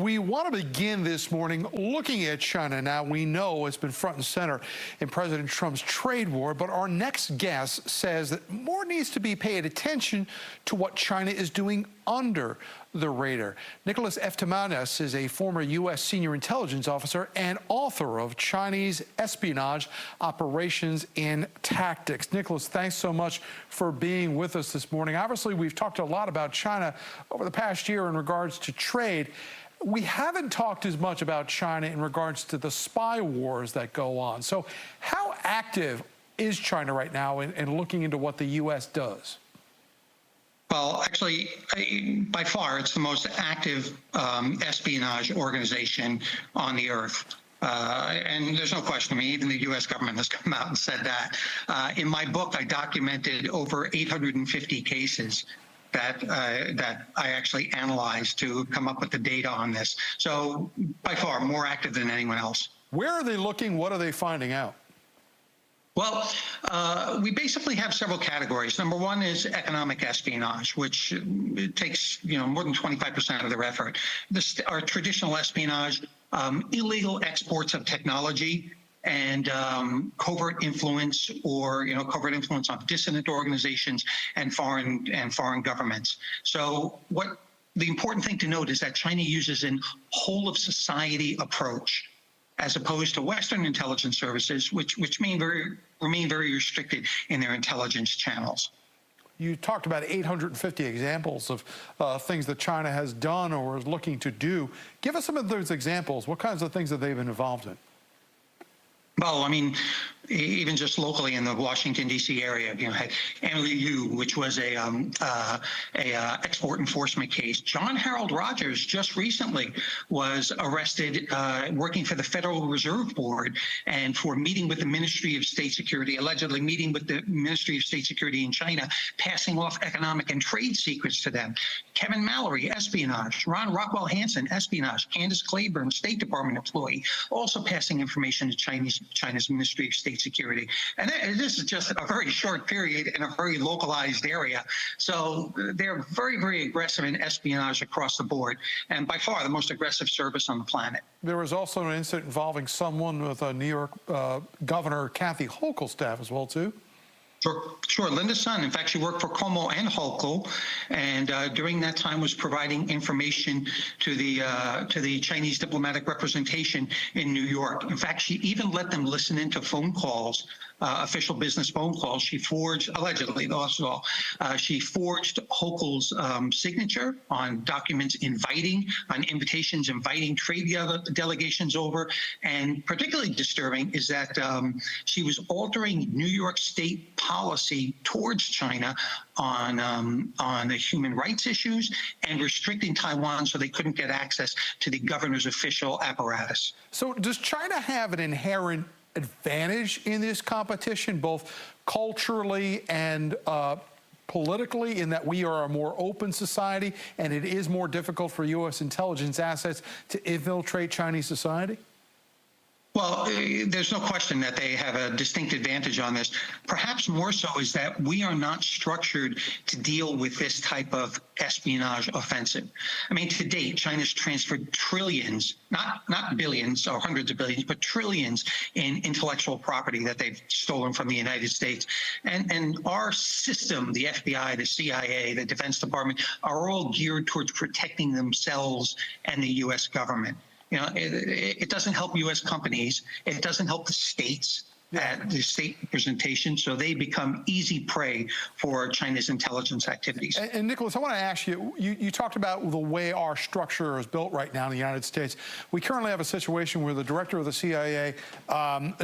We want to begin this morning looking at China. Now, we know it's been front and center in President Trump's trade war, but our next guest says that more needs to be paid attention to what China is doing under the radar. Nicholas Eftimiades is a former U.S. senior intelligence officer and author of Chinese Espionage, Operations and Tactics. Nicholas, thanks so much for being with us this morning. Obviously, we've talked a lot about China over the past year in regards to trade. We haven't talked as much about China in regards to the spy wars that go on. So how active is China right now in looking into what the U.S. does? Well, actually, by far, it's the most active espionage organization on the earth. And there's no question, I mean, even the U.S. government has come out and said that. In my book, I documented over 850 cases that I actually analyzed to come up with the data on this. So by far, more active than anyone else. Where are they looking? What are they finding out? Well, we basically have several categories. Number one is economic espionage, which it takes more than 25% of their effort. Our traditional espionage, illegal exports of technology, and covert influence or covert influence on dissident organizations and foreign governments. So what the important thing to note is that China uses an whole of society approach, as opposed to Western intelligence services, which remain very restricted in their intelligence channels. You talked about 850 examples of things that China has done or is looking to do. Give us some of those examples. What kinds of things have they been involved in? Well, I mean, even just locally in the Washington, D.C. area, had Emily Yu, which was a export enforcement case. John Harold Rogers just recently was arrested working for the Federal Reserve Board and for meeting with the Ministry of State Security, allegedly meeting with the Ministry of State Security in China, passing off economic and trade secrets to them. Kevin Mallory, espionage. Ron Rockwell Hanson, espionage. Candace Claiborne, State Department employee, also passing information to China's Ministry of State Security. And this is just a very short period in a very localized area. So they're very, very aggressive in espionage across the board, and by far the most aggressive service on the planet. There was also an incident involving someone with New York Governor Kathy Hochul's staff as well, too. Sure. Linda Sun, in fact, she worked for Cuomo and Hochul, and during that time was providing information to the Chinese diplomatic representation in New York. In fact, she even let them listen into phone calls, official business phone calls. She forged, allegedly, also, she forged Hochul's signature on documents on invitations inviting trade delegations over. And particularly disturbing is that she was altering New York State policy towards China on the human rights issues and restricting Taiwan so they couldn't get access to the governor's official apparatus. So does China have an inherent advantage in this competition, both culturally and politically, in that we are a more open society and it is more difficult for U.S. intelligence assets to infiltrate Chinese society? Well, there's no question that they have a distinct advantage on this. Perhaps more so is that we are not structured to deal with this type of espionage offensive. I mean, to date, China's transferred trillions, not billions or hundreds of billions, but trillions in intellectual property that they've stolen from the United States. And our system, the FBI, the CIA, the Defense Department, are all geared towards protecting themselves and the U.S. government. It doesn't help U.S. companies. It doesn't help the states, the state representation, so they become easy prey for China's intelligence activities. And Nicholas, I want to ask you, you talked about the way our structure is built right now in the United States. We currently have a situation where the director of the CIA,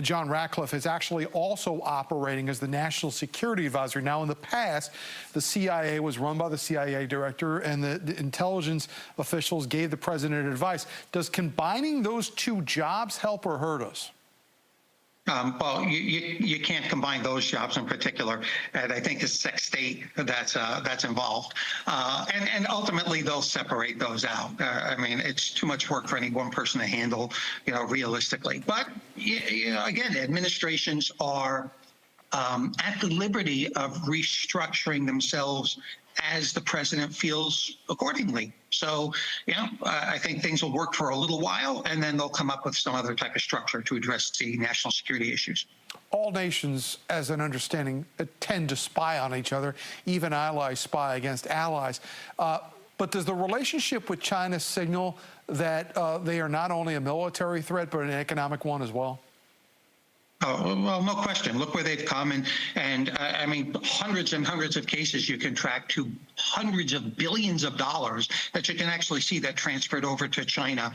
John Ratcliffe, is actually also operating as the National Security Advisor. Now, in the past, the CIA was run by the CIA director, and the intelligence officials gave the president advice. Does combining those two jobs help or hurt us? Well, you can't combine those jobs in particular, and I think it's sex state that's involved, and ultimately they'll separate those out. I mean, it's too much work for any one person to handle, realistically. But again, administrations are at the liberty of restructuring themselves as the president feels accordingly. So, I think things will work for a little while, and then they'll come up with some other type of structure to address the national security issues. All nations, as an understanding, tend to spy on each other. Even allies spy against allies. But does the relationship with China signal that they are not only a military threat, but an economic one as well? Oh, well, no question. Look where they've come. And I mean, hundreds and hundreds of cases you can track to hundreds of billions of dollars that you can actually see that transferred over to China,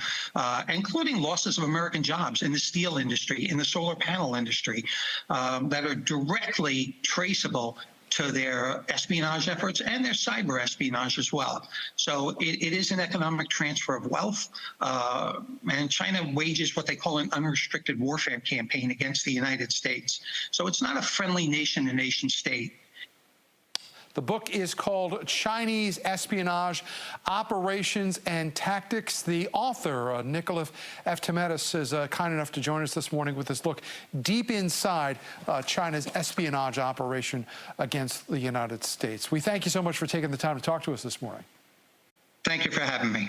including losses of American jobs in the steel industry, in the solar panel industry, that are directly traceable to their espionage efforts and their cyber espionage as well. So it is an economic transfer of wealth, and China wages what they call an unrestricted warfare campaign against the United States. So it's not a friendly nation-to-nation state. The book is called Chinese Espionage, Operations and Tactics. The author, Nicholas Eftimiades, is kind enough to join us this morning with this look deep inside China's espionage operation against the United States. We thank you so much for taking the time to talk to us this morning. Thank you for having me.